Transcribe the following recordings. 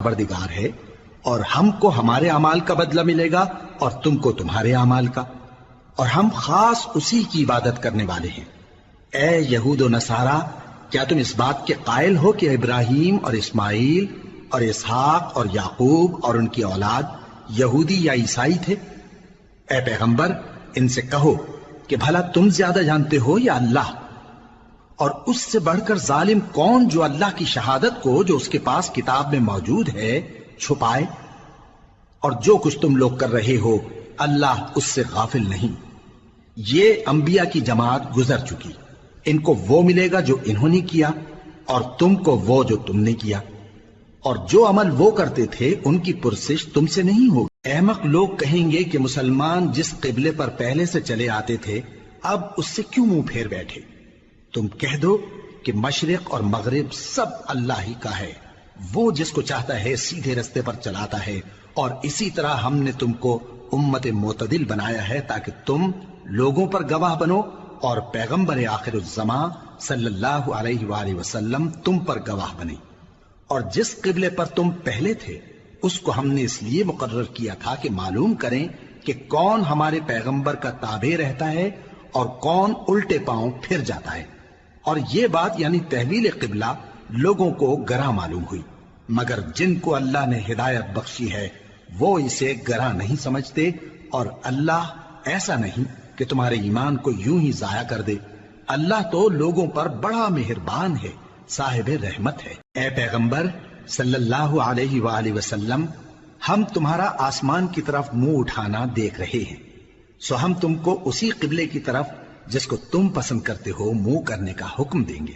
پروردگار ہے اور ہم کو ہمارے اعمال کا بدلہ ملے گا اور تم کو تمہارے اعمال کا، اور ہم خاص اسی کی عبادت کرنے والے ہیں۔ اے یہود و نصارا، کیا تم اس بات کے قائل ہو کہ ابراہیم اور اسماعیل اور اسحاق اور یعقوب اور ان کی اولاد یہودی یا عیسائی تھے؟ اے پیغمبر، ان سے کہو کہ بھلا تم زیادہ جانتے ہو یا اللہ؟ اور اس سے بڑھ کر ظالم کون جو اللہ کی شہادت کو جو اس کے پاس کتاب میں موجود ہے چھپائے؟ اور جو کچھ تم لوگ کر رہے ہو اللہ اس سے غافل نہیں۔ یہ انبیاء کی جماعت گزر چکی، ان کو وہ ملے گا جو انہوں نے کیا اور تم کو وہ جو تم نے کیا، اور جو عمل وہ کرتے تھے ان کی پرسش تم سے نہیں ہوگی۔ احمق لوگ کہیں گے کہ مسلمان جس قبلے پر پہلے سے چلے آتے تھے اب اس سے کیوں منہ پھیر بیٹھے؟ تم کہہ دو کہ مشرق اور مغرب سب اللہ ہی کا ہے، وہ جس کو چاہتا ہے سیدھے رستے پر چلاتا ہے، اور اسی طرح ہم نے تم کو امت معتدل بنایا ہے تاکہ تم لوگوں پر گواہ بنو اور پیغمبر آخر الزمان صلی اللہ علیہ وآلہ وسلم تم پر گواہ بنے۔ اور جس قبلے پر تم پہلے تھے اس کو ہم نے اس لیے مقرر کیا تھا کہ معلوم کریں کہ کون ہمارے پیغمبر کا تابع رہتا ہے اور کون الٹے پاؤں پھر جاتا ہے۔ اور یہ بات یعنی تحویل قبلہ لوگوں کو گراں معلوم ہوئی، مگر جن کو اللہ نے ہدایت بخشی ہے وہ اسے گراں نہیں سمجھتے، اور اللہ ایسا نہیں کہ تمہارے ایمان کو یوں ہی ضائع کر دے۔ اللہ تو لوگوں پر بڑا مہربان ہے، صاحب رحمت ہے۔ اے پیغمبر صلی اللہ علیہ وآلہ وسلم، ہم تمہارا آسمان کی طرف منہ اٹھانا دیکھ رہے ہیں، سو ہم تم کو اسی قبلے کی طرف جس کو تم پسند کرتے ہو منہ کرنے کا حکم دیں گے۔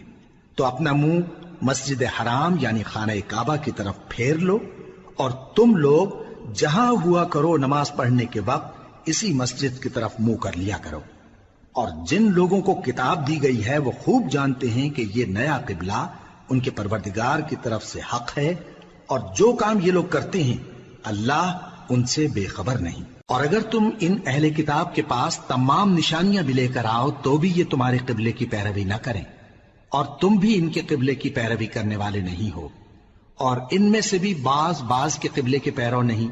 تو اپنا منہ مسجد حرام یعنی خانہ کعبہ کی طرف پھیر لو، اور تم لوگ جہاں ہوا کرو نماز پڑھنے کے وقت اسی مسجد کی طرف منہ کر لیا کرو۔ اور جن لوگوں کو کتاب دی گئی ہے وہ خوب جانتے ہیں کہ یہ نیا قبلہ ان کے پروردگار کی طرف سے حق ہے، اور جو کام یہ لوگ کرتے ہیں اللہ ان سے بے خبر نہیں۔ اور اگر تم ان اہل کتاب کے پاس تمام نشانیاں بھی لے کر آؤ تو بھی یہ تمہارے قبلے کی پیروی نہ کریں، اور تم بھی ان کے قبلے کی پیروی کرنے والے نہیں ہو، اور ان میں سے بھی بعض کے قبلے کے پیرو نہیں۔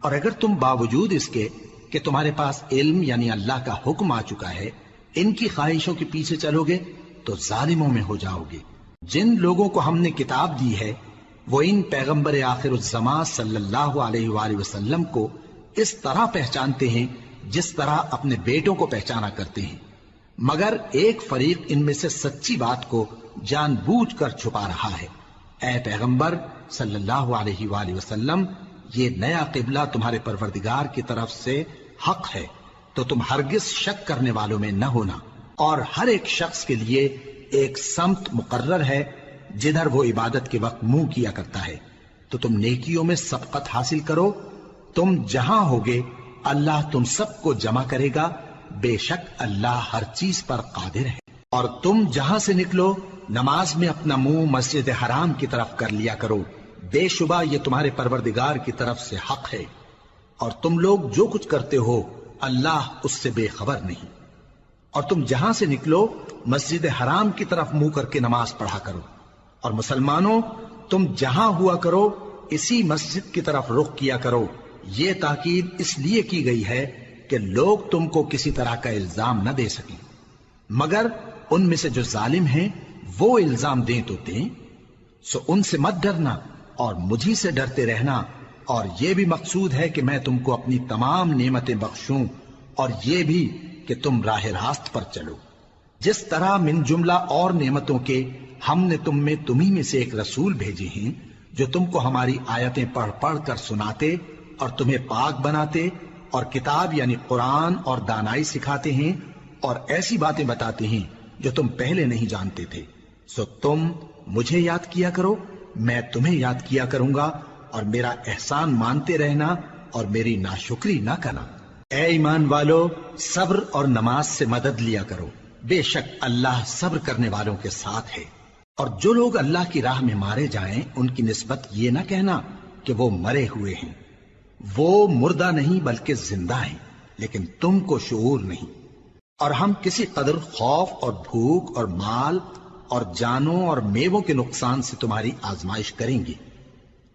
اور اگر تم باوجود اس کے کہ تمہارے پاس علم یعنی اللہ کا حکم آ چکا ہے ان کی خواہشوں کے پیچھے چلو گے تو ظالموں میں ہو جاؤ گے۔ جن لوگوں کو ہم نے کتاب دی ہے وہ ان پیغمبر آخر الزمان صلی اللہ علیہ وآلہ وسلم کو اس طرح پہچانتے ہیں جس طرح اپنے بیٹوں کو پہچانا کرتے ہیں، مگر ایک فریق ان میں سے سچی بات کو جان بوجھ کر چھپا رہا ہے۔ اے پیغمبر صلی اللہ علیہ وآلہ وسلم، یہ نیا قبلہ تمہارے پروردگار کی طرف سے حق ہے، تو تم ہرگز شک کرنے والوں میں نہ ہونا، اور ہر ایک شخص کے لیے ایک سمت مقرر ہے جدھر وہ عبادت کے وقت منہ کیا کرتا ہے، تو تم نیکیوں میں سبقت حاصل کرو۔ تم جہاں ہوگے اللہ تم سب کو جمع کرے گا، بے شک اللہ ہر چیز پر قادر ہے۔ اور تم جہاں سے نکلو نماز میں اپنا منہ مسجد حرام کی طرف کر لیا کرو، بے شبہ یہ تمہارے پروردگار کی طرف سے حق ہے، اور تم لوگ جو کچھ کرتے ہو اللہ اس سے بے خبر نہیں۔ اور تم جہاں سے نکلو مسجد حرام کی طرف منہ کر کے نماز پڑھا کرو، اور مسلمانوں تم جہاں ہوا کرو اسی مسجد کی طرف رخ کیا کرو۔ یہ تاکید اس لیے کی گئی ہے کہ لوگ تم کو کسی طرح کا الزام نہ دے سکیں، مگر ان میں سے جو ظالم ہیں وہ الزام دیں تو دیں، سو ان سے مت ڈرنا اور مجھی سے ڈرتے رہنا، اور یہ بھی مقصود ہے کہ میں تم کو اپنی تمام نعمتیں بخشوں، اور یہ بھی کہ تم راہ راست پر چلو۔ جس طرح من جملہ اور نعمتوں کے ہم نے تمہیں میں سے ایک رسول بھیجے ہیں جو تم کو ہماری آیتیں پڑھ پڑھ کر سناتے اور تمہیں پاک بناتے، اور کتاب یعنی قرآن اور دانائی سکھاتے ہیں، اور ایسی باتیں بتاتے ہیں جو تم پہلے نہیں جانتے تھے، سو تم مجھے یاد کیا کرو، میں تمہیں یاد کیا کروں گا، اور میرا احسان مانتے رہنا اور میری ناشکری نہ کرنا۔ اے ایمان والو، صبر اور نماز سے مدد لیا کرو، بے شک اللہ صبر کرنے والوں کے ساتھ ہے۔ اور جو لوگ اللہ کی راہ میں مارے جائیں ان کی نسبت یہ نہ کہنا کہ وہ مرے ہوئے ہیں، وہ مردہ نہیں بلکہ زندہ ہیں، لیکن تم کو شعور نہیں۔ اور ہم کسی قدر خوف اور بھوک اور مال اور جانوں اور میووں کے نقصان سے تمہاری آزمائش کریں گے،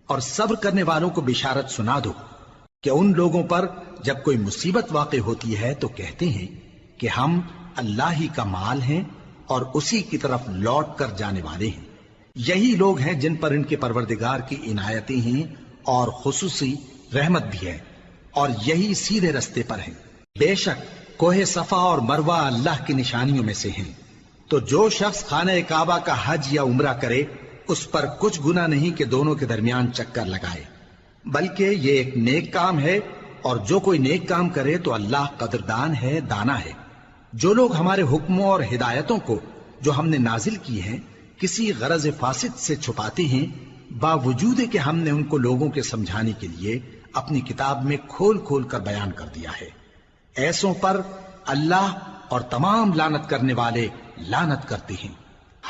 اور صبر کرنے والوں کو بشارت سنا دو کہ ان لوگوں پر جب کوئی مصیبت واقع ہوتی ہے تو کہتے ہیں کہ ہم اللہ ہی کا مال ہیں اور اسی کی طرف لوٹ کر جانے والے ہیں۔ یہی لوگ ہیں جن پر ان کے پروردگار کی عنایتیں ہیں اور خصوصی رحمت بھی ہے، اور یہی سیدھے رستے پر ہیں۔ بے شک کوہ صفا اور مروہ اللہ کی نشانیوں میں سے ہیں، تو جو شخص خانہ کعبہ کا حج یا عمرہ کرے اس پر کچھ گناہ نہیں کہ دونوں کے درمیان چکر لگائے، بلکہ یہ ایک نیک کام ہے، اور جو کوئی نیک کام کرے تو اللہ قدردان ہے، دانا ہے۔ جو لوگ ہمارے حکموں اور ہدایتوں کو جو ہم نے نازل کی ہیں کسی غرض فاسد سے چھپاتے ہیں، باوجود کہ ہم نے ان کو لوگوں کے سمجھانے کے لیے اپنی کتاب میں کھول کھول کر بیان کر دیا ہے، ایسوں پر اللہ اور تمام لعنت کرنے والے لعنت کرتے ہیں۔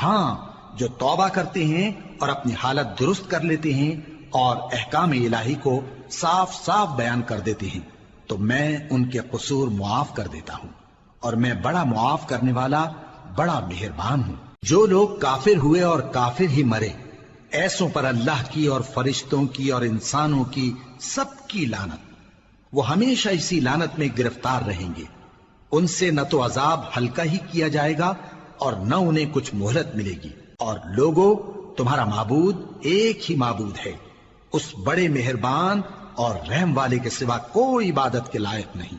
ہاں، جو توبہ کرتے ہیں اور اپنی حالت درست کر لیتے ہیں اور احکام الہی کو صاف صاف بیان کر دیتے ہیں تو میں ان کے قصور معاف کر دیتا ہوں، اور میں بڑا معاف کرنے والا بڑا مہربان ہوں۔ جو لوگ کافر ہوئے اور کافر ہی مرے، ایسوں پر اللہ کی اور فرشتوں کی اور انسانوں کی سب کی لعنت، وہ ہمیشہ اسی لعنت میں گرفتار رہیں گے۔ ان سے نہ تو عذاب ہلکا ہی کیا جائے گا اور نہ انہیں کچھ مہلت ملے گی۔ اور لوگوں، تمہارا معبود ایک ہی معبود ہے، اس بڑے مہربان اور رحم والے کے سوا کوئی عبادت کے لائق نہیں۔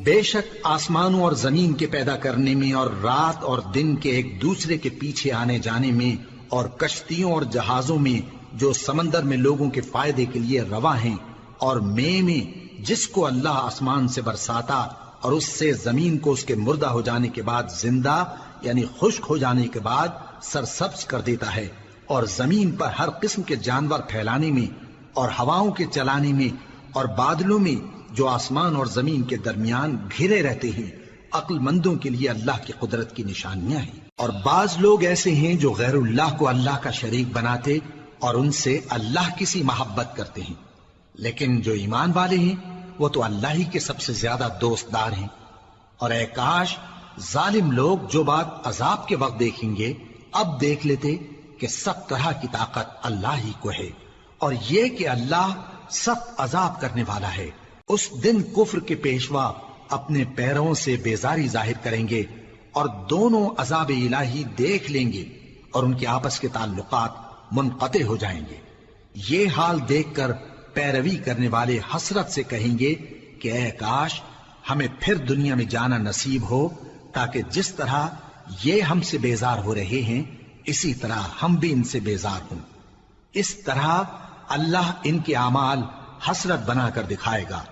بے شک آسمانوں اور زمین کے پیدا کرنے میں اور رات اور دن کے ایک دوسرے کے پیچھے آنے جانے میں اور کشتیوں اور جہازوں میں جو سمندر میں لوگوں کے فائدے کے لیے رواں ہیں، اور میں جس کو اللہ آسمان سے برساتا اور اس سے زمین کو اس کے مردہ ہو جانے کے بعد زندہ یعنی خشک ہو جانے کے بعد سرسبز کر دیتا ہے، اور زمین پر ہر قسم کے جانور پھیلانے میں اور ہواؤں کے چلانے میں اور بادلوں میں جو آسمان اور زمین کے درمیان گھرے رہتے ہیں، عقل مندوں کے لیے اللہ کی قدرت کی نشانیاں ہیں۔ اور بعض لوگ ایسے ہیں جو غیر اللہ کو اللہ کا شریک بناتے اور ان سے اللہ کی سی محبت کرتے ہیں، لیکن جو ایمان والے ہیں وہ تو اللہ ہی کے سب سے زیادہ دوست دار ہیں۔ اور اے کاش ظالم لوگ جو بات عذاب کے وقت دیکھیں گے اب دیکھ لیتے کہ سب طرح کی طاقت اللہ ہی کو ہے، اور یہ کہ اللہ سخت عذاب کرنے والا ہے۔ اس دن کفر کے پیشوا اپنے پیروں سے بیزاری ظاہر کریں گے اور دونوں عذاب الہی دیکھ لیں گے اور ان کے آپس کے تعلقات منقطع ہو جائیں گے۔ یہ حال دیکھ کر پیروی کرنے والے حسرت سے کہیں گے کہ اے کاش ہمیں پھر دنیا میں جانا نصیب ہو، تاکہ جس طرح یہ ہم سے بیزار ہو رہے ہیں اسی طرح ہم بھی ان سے بیزار ہوں۔ اس طرح اللہ ان کے اعمال حسرت بنا کر دکھائے گا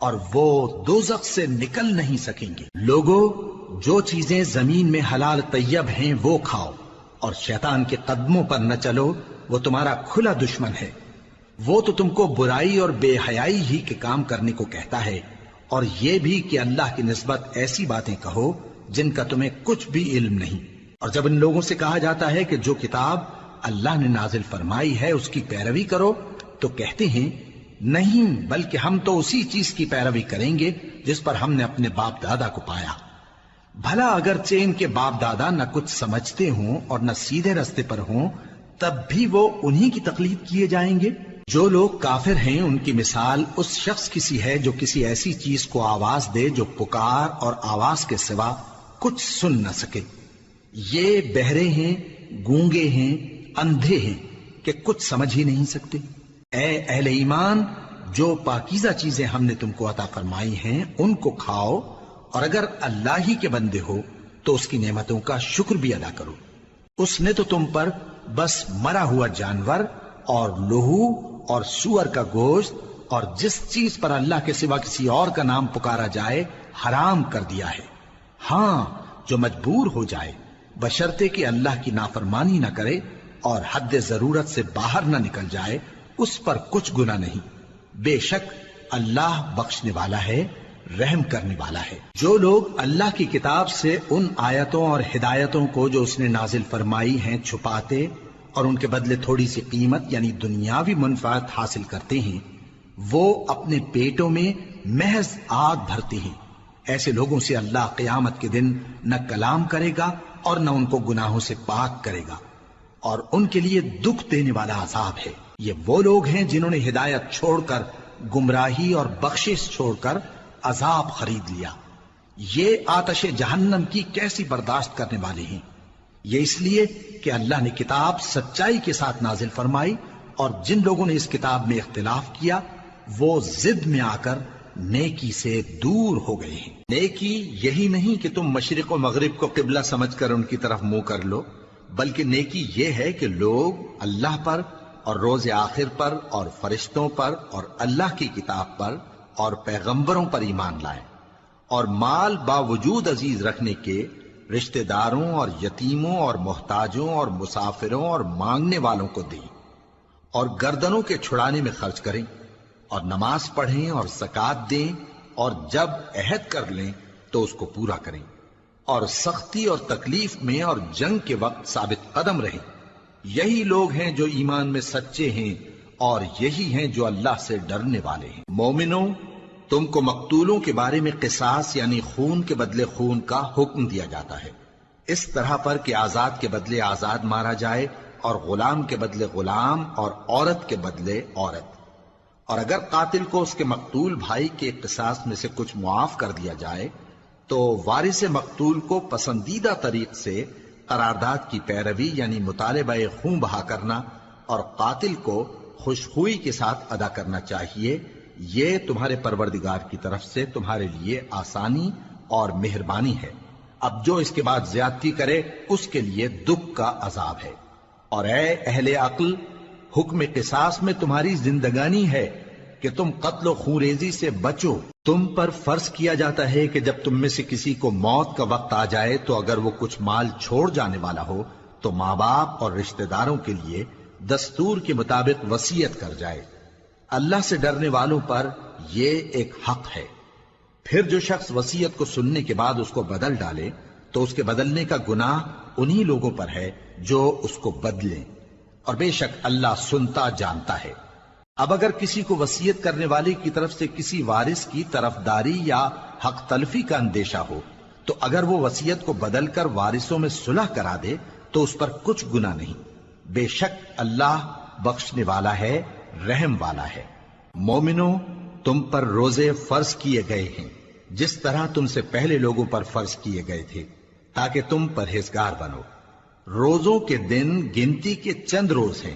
اور وہ دوزخ سے نکل نہیں سکیں گے۔ لوگوں، جو چیزیں زمین میں حلال طیب ہیں وہ کھاؤ، اور شیطان کے قدموں پر نہ چلو، وہ تمہارا کھلا دشمن ہے۔ وہ تو تم کو برائی اور بے حیائی ہی کے کام کرنے کو کہتا ہے، اور یہ بھی کہ اللہ کی نسبت ایسی باتیں کہو جن کا تمہیں کچھ بھی علم نہیں۔ اور جب ان لوگوں سے کہا جاتا ہے کہ جو کتاب اللہ نے نازل فرمائی ہے اس کی پیروی کرو، تو کہتے ہیں نہیں، بلکہ ہم تو اسی چیز کی پیروی کریں گے جس پر ہم نے اپنے باپ دادا کو پایا۔ بھلا اگرچہ ان کے باپ دادا نہ کچھ سمجھتے ہوں اور نہ سیدھے رستے پر ہوں، تب بھی وہ انہی کی تقلید کیے جائیں گے۔ جو لوگ کافر ہیں ان کی مثال اس شخص کی سی ہے جو کسی ایسی چیز کو آواز دے جو پکار اور آواز کے سوا کچھ سن نہ سکے۔ یہ بہرے ہیں، گونگے ہیں، اندھے ہیں کہ کچھ سمجھ ہی نہیں سکتے۔ اے اہل ایمان، جو پاکیزہ چیزیں ہم نے تم کو عطا فرمائی ہیں ان کو کھاؤ، اور اگر اللہ ہی کے بندے ہو تو اس کی نعمتوں کا شکر بھی ادا کرو۔ اس نے تو تم پر بس مرا ہوا جانور اور لہو اور سور کا گوشت اور جس چیز پر اللہ کے سوا کسی اور کا نام پکارا جائے حرام کر دیا ہے۔ ہاں، جو مجبور ہو جائے بشرطے کہ اللہ کی نافرمانی نہ کرے اور حد ضرورت سے باہر نہ نکل جائے، اس پر کچھ گناہ نہیں۔ بے شک اللہ بخشنے والا ہے، رحم کرنے والا ہے۔ جو لوگ اللہ کی کتاب سے ان آیتوں اور ہدایتوں کو جو اس نے نازل فرمائی ہیں چھپاتے اور ان کے بدلے تھوڑی سی قیمت یعنی دنیاوی منفعت حاصل کرتے ہیں، وہ اپنے پیٹوں میں محض آگ بھرتے ہیں۔ ایسے لوگوں سے اللہ قیامت کے دن نہ کلام کرے گا اور نہ ان کو گناہوں سے پاک کرے گا، اور ان کے لیے دکھ دینے والا عذاب ہے۔ یہ وہ لوگ ہیں جنہوں نے ہدایت چھوڑ کر گمراہی اور بخشش چھوڑ کر عذاب خرید لیا. یہ آتش جہنم کی کیسی برداشت کرنے والے ہیں. یہ اس لیے کہ اللہ نے کتاب سچائی کے ساتھ نازل فرمائی، اور جن لوگوں نے اس کتاب میں اختلاف کیا وہ ضد میں آ کر نیکی سے دور ہو گئے ہیں. نیکی یہی نہیں کہ تم مشرق و مغرب کو قبلہ سمجھ کر ان کی طرف منہ کر لو، بلکہ نیکی یہ ہے کہ لوگ اللہ پر اور روز آخر پر اور فرشتوں پر اور اللہ کی کتاب پر اور پیغمبروں پر ایمان لائیں، اور مال باوجود عزیز رکھنے کے رشتہ داروں اور یتیموں اور محتاجوں اور مسافروں اور مانگنے والوں کو دیں، اور گردنوں کے چھڑانے میں خرچ کریں، اور نماز پڑھیں اور زکوٰۃ دیں، اور جب عہد کر لیں تو اس کو پورا کریں، اور سختی اور تکلیف میں اور جنگ کے وقت ثابت قدم رہیں. یہی لوگ ہیں جو ایمان میں سچے ہیں، اور یہی ہیں جو اللہ سے ڈرنے والے ہیں. مومنوں، تم کو مقتولوں کے بارے میں قصاص یعنی خون کے بدلے خون کا حکم دیا جاتا ہے، اس طرح پر کہ آزاد کے بدلے آزاد مارا جائے، اور غلام کے بدلے غلام، اور عورت کے بدلے عورت. اور اگر قاتل کو اس کے مقتول بھائی کے قصاص میں سے کچھ معاف کر دیا جائے تو وارث مقتول کو پسندیدہ طریق سے قرارداد کی پیروی یعنی مطالبہ خون بہا کرنا اور قاتل کو خوشخوئی کے ساتھ ادا کرنا چاہیے. یہ تمہارے پروردگار کی طرف سے تمہارے لیے آسانی اور مہربانی ہے. اب جو اس کے بعد زیادتی کرے اس کے لیے دکھ کا عذاب ہے. اور اے اہل عقل، حکم قصاص میں تمہاری زندگانی ہے کہ تم قتل و خونریزی سے بچو. تم پر فرض کیا جاتا ہے کہ جب تم میں سے کسی کو موت کا وقت آ جائے تو اگر وہ کچھ مال چھوڑ جانے والا ہو تو ماں باپ اور رشتہ داروں کے لیے دستور کے مطابق وصیت کر جائے. اللہ سے ڈرنے والوں پر یہ ایک حق ہے. پھر جو شخص وصیت کو سننے کے بعد اس کو بدل ڈالے تو اس کے بدلنے کا گناہ انہی لوگوں پر ہے جو اس کو بدلیں، اور بے شک اللہ سنتا جانتا ہے. اب اگر کسی کو وصیت کرنے والے کی طرف سے کسی وارث کی طرفداری یا حق تلفی کا اندیشہ ہو تو اگر وہ وصیت کو بدل کر وارثوں میں صلح کرا دے تو اس پر کچھ گناہ نہیں. بے شک اللہ بخشنے والا ہے، رحم والا ہے. مومنوں، تم پر روزے فرض کیے گئے ہیں جس طرح تم سے پہلے لوگوں پر فرض کیے گئے تھے تاکہ تم پرہیزگار بنو. روزوں کے دن گنتی کے چند روز ہیں،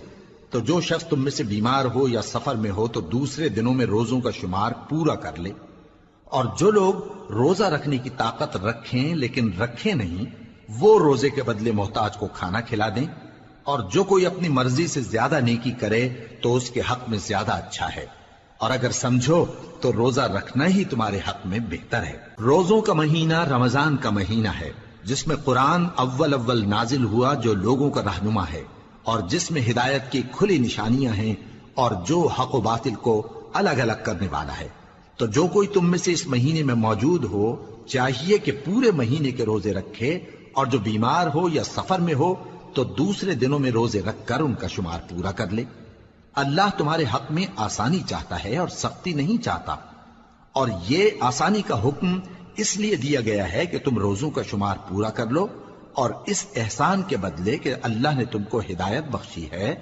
تو جو شخص تم میں سے بیمار ہو یا سفر میں ہو تو دوسرے دنوں میں روزوں کا شمار پورا کر لے. اور جو لوگ روزہ رکھنے کی طاقت رکھیں لیکن رکھیں نہیں، وہ روزے کے بدلے محتاج کو کھانا کھلا دیں. اور جو کوئی اپنی مرضی سے زیادہ نیکی کرے تو اس کے حق میں زیادہ اچھا ہے. اور اگر سمجھو تو روزہ رکھنا ہی تمہارے حق میں بہتر ہے. روزوں کا مہینہ رمضان کا مہینہ ہے جس میں قرآن اول نازل ہوا، جو لوگوں کا رہنما ہے اور جس میں ہدایت کی کھلی نشانیاں ہیں اور جو حق و باطل کو الگ الگ کرنے والا ہے. تو جو کوئی تم میں سے اس مہینے میں موجود ہو چاہیے کہ پورے مہینے کے روزے رکھے، اور جو بیمار ہو یا سفر میں ہو تو دوسرے دنوں میں روزے رکھ کر ان کا شمار پورا کر لے. اللہ تمہارے حق میں آسانی چاہتا ہے اور سختی نہیں چاہتا. اور یہ آسانی کا حکم اس لیے دیا گیا ہے کہ تم روزوں کا شمار پورا کر لو، اور اس احسان کے بدلے کہ اللہ نے تم کو ہدایت بخشی ہے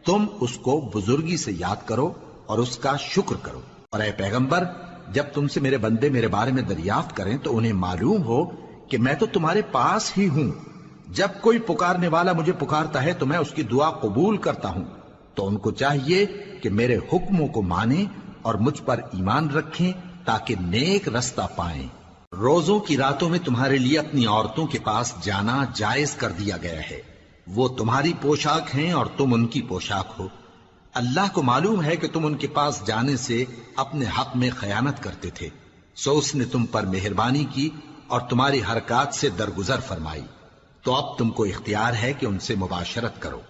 تم اس کو بزرگی سے یاد کرو اور اس کا شکر کرو. اور اے پیغمبر، جب تم سے میرے بندے میرے بارے میں دریافت کریں تو انہیں معلوم ہو کہ میں تو تمہارے پاس ہی ہوں. جب کوئی پکارنے والا مجھے پکارتا ہے تو میں اس کی دعا قبول کرتا ہوں. تو ان کو چاہیے کہ میرے حکموں کو مانیں اور مجھ پر ایمان رکھیں تاکہ نیک رستہ پائیں. روزوں کی راتوں میں تمہارے لیے اپنی عورتوں کے پاس جانا جائز کر دیا گیا ہے. وہ تمہاری پوشاک ہیں اور تم ان کی پوشاک ہو. اللہ کو معلوم ہے کہ تم ان کے پاس جانے سے اپنے حق میں خیانت کرتے تھے، سو اس نے تم پر مہربانی کی اور تمہاری حرکات سے درگزر فرمائی. تو اب تم کو اختیار ہے کہ ان سے مباشرت کرو.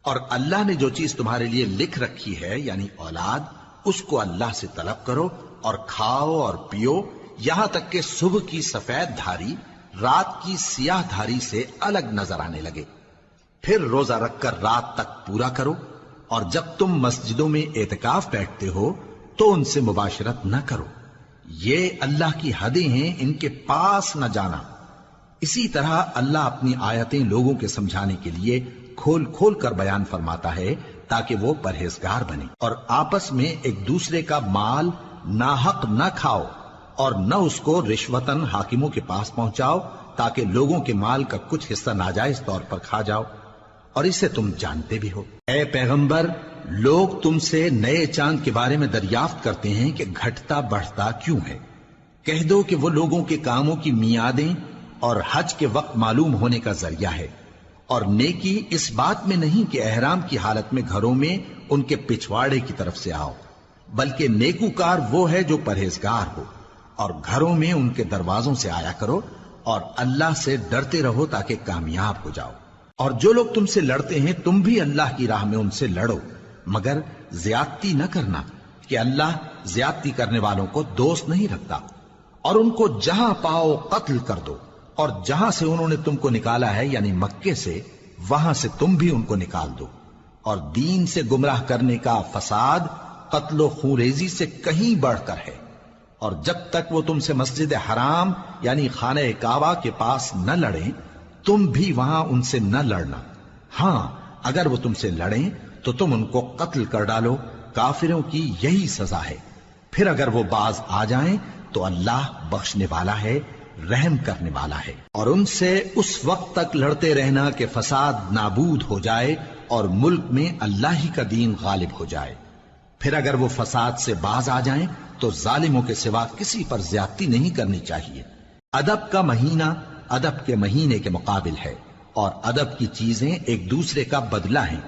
اور اللہ نے جو چیز تمہارے لیے لکھ رکھی ہے یعنی اولاد، اس کو اللہ سے طلب کرو اور کھاؤ اور پیو یہاں تک کہ صبح کی سفید دھاری رات کی سیاہ دھاری سے الگ نظر آنے لگے. پھر روزہ رکھ کر رات تک پورا کرو. اور جب تم مسجدوں میں اعتکاف بیٹھتے ہو تو ان سے مباشرت نہ کرو. یہ اللہ کی حدیں ہیں، ان کے پاس نہ جانا. اسی طرح اللہ اپنی آیتیں لوگوں کے سمجھانے کے لیے کھول کھول کر بیان فرماتا ہے تاکہ وہ پرہیزگار بنے، اور آپس میں ایک دوسرے کا مال ناحق نہ کھاؤ اور نہ اس کو رشوتاً حاکموں کے پاس پہنچاؤ تاکہ لوگوں کے مال کا کچھ حصہ ناجائز طور پر کھا جاؤ، اور اسے تم جانتے بھی ہو۔ اے پیغمبر، لوگ تم سے نئے چاند کے بارے میں دریافت کرتے ہیں کہ گھٹتا بڑھتا کیوں ہے۔ کہہ دو کہ وہ لوگوں کے کاموں کی میعادیں اور حج کے وقت معلوم ہونے کا ذریعہ ہے، اور نیکی اس بات میں نہیں کہ احرام کی حالت میں گھروں میں ان کے پچھواڑے کی طرف سے آؤ، بلکہ نیکوکار وہ ہے جو پرہیزگار ہو، اور گھروں میں ان کے دروازوں سے آیا کرو اور اللہ سے ڈرتے رہو تاکہ کامیاب ہو جاؤ۔ اور جو لوگ تم سے لڑتے ہیں تم بھی اللہ کی راہ میں ان سے لڑو، مگر زیادتی نہ کرنا کہ اللہ زیادتی کرنے والوں کو دوست نہیں رکھتا، اور ان کو جہاں پاؤ قتل کر دو، اور جہاں سے انہوں نے تم کو نکالا ہے یعنی مکے سے، وہاں سے تم بھی ان کو نکال دو۔ اور دین سے گمراہ کرنے کا فساد قتل و خونریزی سے کہیں بڑھ کر ہے، اور جب تک وہ تم سے مسجد حرام یعنی خانہ کعبہ کے پاس نہ لڑیں تم بھی وہاں ان سے نہ لڑنا۔ ہاں اگر وہ تم سے لڑیں تو تم ان کو قتل کر ڈالو، کافروں کی یہی سزا ہے۔ پھر اگر وہ باز آ جائیں تو اللہ بخشنے والا ہے، رحم کرنے والا ہے۔ اور ان سے اس وقت تک لڑتے رہنا کہ فساد نابود ہو جائے اور ملک میں اللہ ہی کا دین غالب ہو جائے۔ پھر اگر وہ فساد سے باز آ جائیں تو ظالموں کے سوا کسی پر زیادتی نہیں کرنی چاہیے۔ ادب کا مہینہ ادب کے مہینے کے مقابل ہے، اور ادب کی چیزیں ایک دوسرے کا بدلہ ہیں۔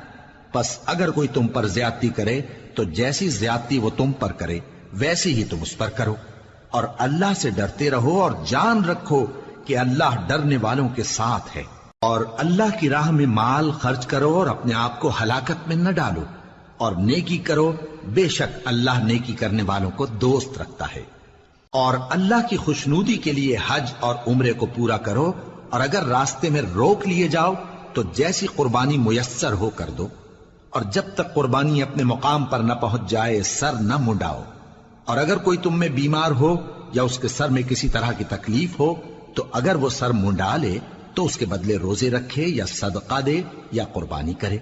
پس اگر کوئی تم پر زیادتی کرے تو جیسی زیادتی وہ تم پر کرے ویسی ہی تم اس پر کرو، اور اللہ سے ڈرتے رہو اور جان رکھو کہ اللہ ڈرنے والوں کے ساتھ ہے۔ اور اللہ کی راہ میں مال خرچ کرو اور اپنے آپ کو ہلاکت میں نہ ڈالو، اور نیکی کرو، بے شک اللہ نیکی کرنے والوں کو دوست رکھتا ہے۔ اور اللہ کی خوشنودی کے لیے حج اور عمرے کو پورا کرو، اور اگر راستے میں روک لیے جاؤ تو جیسی قربانی میسر ہو کر دو، اور جب تک قربانی اپنے مقام پر نہ پہنچ جائے سر نہ منڈاؤ۔ اور اگر کوئی تم میں بیمار ہو یا اس کے سر میں کسی طرح کی تکلیف ہو تو اگر وہ سر منڈا لے تو اس کے بدلے روزے رکھے یا صدقہ دے یا قربانی کرے۔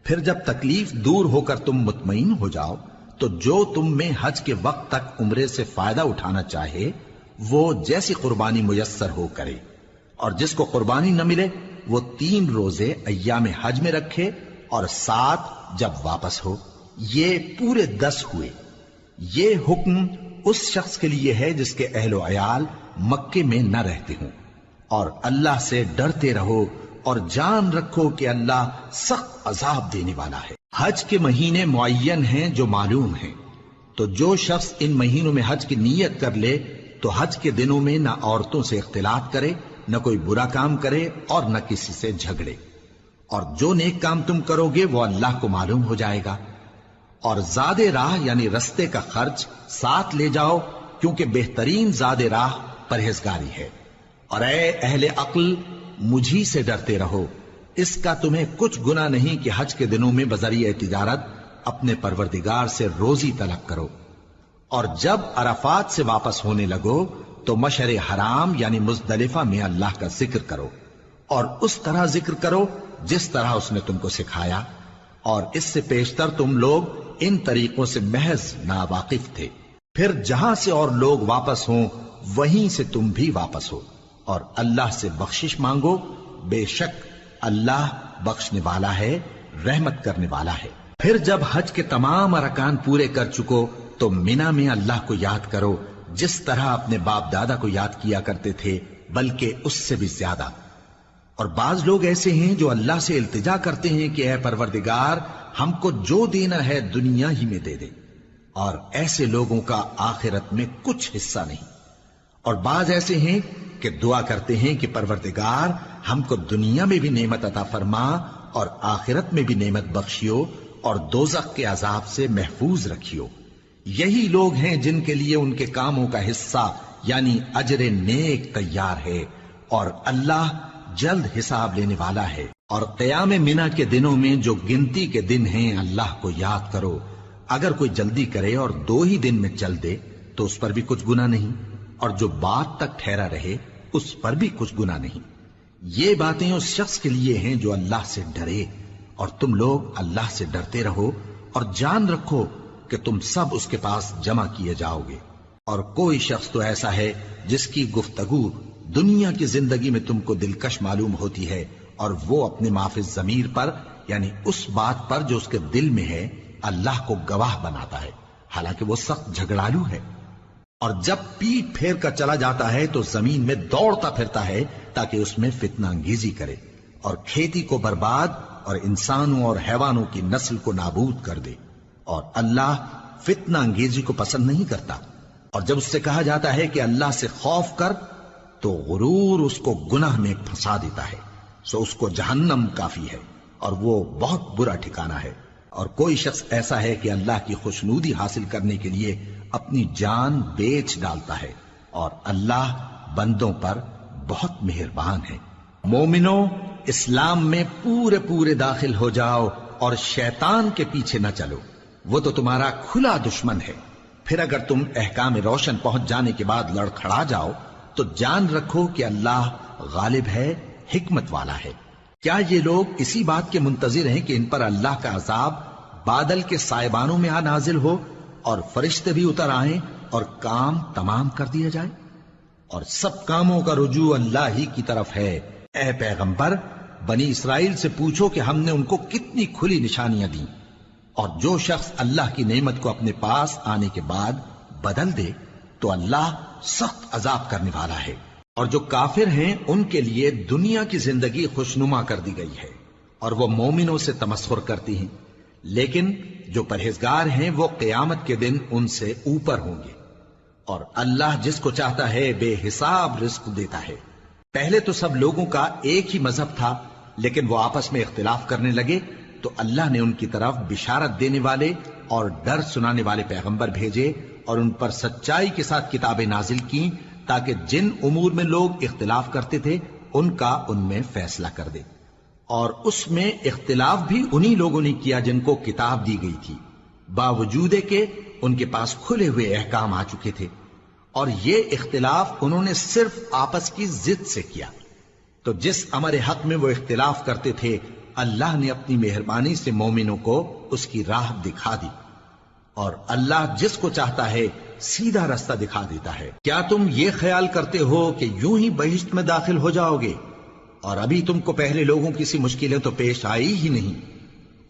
پھر جب تکلیف دور ہو کر تم مطمئن ہو جاؤ تو جو تم میں حج کے وقت تک عمرے سے فائدہ اٹھانا چاہے وہ جیسی قربانی میسر ہو کرے، اور جس کو قربانی نہ ملے وہ 3 روزے ایام حج میں رکھے اور 7 جب واپس ہو، یہ پورے 10 ہوئے۔ یہ حکم اس شخص کے لیے ہے جس کے اہل و عیال مکے میں نہ رہتے ہوں۔ اور اللہ سے ڈرتے رہو اور جان رکھو کہ اللہ سخت عذاب دینے والا ہے۔ حج کے مہینے معین ہیں جو معلوم ہیں، تو جو شخص ان مہینوں میں حج کی نیت کر لے تو حج کے دنوں میں نہ عورتوں سے اختلاط کرے، نہ کوئی برا کام کرے اور نہ کسی سے جھگڑے، اور جو نیک کام تم کرو گے وہ اللہ کو معلوم ہو جائے گا۔ اور زاد راہ یعنی رستے کا خرچ ساتھ لے جاؤ، کیونکہ بہترین زاد راہ پرہیزگاری ہے۔ اور اے اہل عقل، مجھی سے ڈرتے رہو، اس کا تمہیں کچھ گناہ نہیں کہ حج کے دنوں میں بذریعہ تجارت اپنے پروردگار سے روزی طلب کرو۔ اور جب عرفات سے واپس ہونے لگو تو مشعر حرام یعنی مزدلفہ میں اللہ کا ذکر کرو، اور اس طرح ذکر کرو جس طرح اس نے تم کو سکھایا، اور اس سے پیشتر تم لوگ ان طریقوں سے محض ناواقف تھے۔ پھر جہاں سے اور لوگ واپس ہوں وہیں سے تم بھی واپس ہو، اور اللہ سے بخشش مانگو، بے شک اللہ بخشنے والا ہے، رحمت کرنے والا ہے۔ پھر جب حج کے تمام ارکان پورے کر چکو تو مینا میں اللہ کو یاد کرو جس طرح اپنے باپ دادا کو یاد کیا کرتے تھے، بلکہ اس سے بھی زیادہ۔ اور بعض لوگ ایسے ہیں جو اللہ سے التجا کرتے ہیں کہ اے پروردگار ہم کو جو دینا ہے دنیا ہی میں دے دے، اور ایسے لوگوں کا آخرت میں کچھ حصہ نہیں۔ اور بعض ایسے ہیں کہ دعا کرتے ہیں کہ پروردگار ہم کو دنیا میں بھی نعمت عطا فرما اور آخرت میں بھی نعمت بخشیو اور دوزخ کے عذاب سے محفوظ رکھیو۔ یہی لوگ ہیں جن کے لیے ان کے کاموں کا حصہ یعنی اجر نیک تیار ہے، اور اللہ جلد حساب لینے والا ہے۔ اور قیام منا کے دنوں میں جو گنتی کے دن ہیں اللہ کو یاد کرو، اگر کوئی جلدی کرے اور 2 ہی دن میں چل دے تو اس پر بھی کچھ گناہ نہیں، اور جو بات تک ٹھہرا رہے اس پر بھی کچھ گناہ نہیں۔ یہ باتیں اس شخص کے لیے ہیں جو اللہ سے ڈرے اور تم لوگ اللہ سے ڈرتے رہو اور جان رکھو کہ تم سب اس کے پاس جمع کیے جاؤ گے۔ اور کوئی شخص تو ایسا ہے جس کی گفتگو دنیا کی زندگی میں تم کو دلکش معلوم ہوتی ہے، اور وہ اپنے معافی ضمیر پر یعنی اس بات پر جو اس کے دل میں ہے اللہ کو گواہ بناتا ہے، حالانکہ وہ سخت جھگڑالو ہے۔ اور جب پیٹ پھیر کر چلا جاتا ہے تو زمین میں دوڑتا پھرتا ہے تاکہ اس میں فتنہ انگیزی کرے اور کھیتی کو برباد اور انسانوں اور حیوانوں کی نسل کو نابود کر دے، اور اللہ فتنہ انگیزی کو پسند نہیں کرتا۔ اور جب اس سے کہا جاتا ہے کہ اللہ سے خوف کر تو غرور اس کو گناہ میں پھنسا دیتا ہے، سو اس کو جہنم کافی ہے اور وہ بہت برا ٹھکانہ ہے۔ اور کوئی شخص ایسا ہے کہ اللہ کی خوشنودی حاصل کرنے کے لیے اپنی جان بیچ ڈالتا ہے، اور اللہ بندوں پر بہت مہربان ہے۔ مومنو، اسلام میں پورے پورے داخل ہو جاؤ اور شیطان کے پیچھے نہ چلو، وہ تو تمہارا کھلا دشمن ہے۔ پھر اگر تم احکام روشن پہنچ جانے کے بعد لڑکھڑا جاؤ تو جان رکھو کہ اللہ غالب ہے، حکمت والا ہے۔ کیا یہ لوگ اسی بات کے منتظر ہیں کہ ان پر اللہ کا عذاب بادل کے سائبانوں میں نازل ہو اور فرشتے بھی اتر آئیں اور کام تمام کر دیا جائے؟ اور سب کاموں کا رجوع اللہ ہی کی طرف ہے۔ اے پیغمبر، بنی اسرائیل سے پوچھو کہ ہم نے ان کو کتنی کھلی نشانیاں دیں، اور جو شخص اللہ کی نعمت کو اپنے پاس آنے کے بعد بدل دے تو اللہ سخت عذاب کرنے والا ہے۔ اور جو کافر ہیں ان کے لیے دنیا کی زندگی خوشنما کر دی گئی ہے، اور وہ مومنوں سے تمسخر کرتی ہیں، لیکن جو پرہیزگار ہیں وہ قیامت کے دن ان سے اوپر ہوں گے۔ اور اللہ جس کو چاہتا ہے بے حساب رزق دیتا ہے۔ پہلے تو سب لوگوں کا ایک ہی مذہب تھا، لیکن وہ آپس میں اختلاف کرنے لگے تو اللہ نے ان کی طرف بشارت دینے والے اور ڈر سنانے والے پیغمبر بھیجے، اور ان پر سچائی کے ساتھ کتابیں نازل کیں تاکہ جن امور میں لوگ اختلاف کرتے تھے ان کا ان میں فیصلہ کر دے۔ اور اس میں اختلاف بھی انہی لوگوں نے کیا جن کو کتاب دی گئی تھی، باوجود کہ ان کے پاس کھلے ہوئے احکام آ چکے تھے، اور یہ اختلاف انہوں نے صرف آپس کی ضد سے کیا۔ تو جس امر حق میں وہ اختلاف کرتے تھے اللہ نے اپنی مہربانی سے مومنوں کو اس کی راہ دکھا دی، اور اللہ جس کو چاہتا ہے سیدھا رستہ دکھا دیتا ہے۔ کیا تم یہ خیال کرتے ہو کہ یوں ہی بہشت میں داخل ہو جاؤ گے، اور ابھی تم کو پہلے لوگوں کی سی مشکلیں تو پیش آئی ہی نہیں؟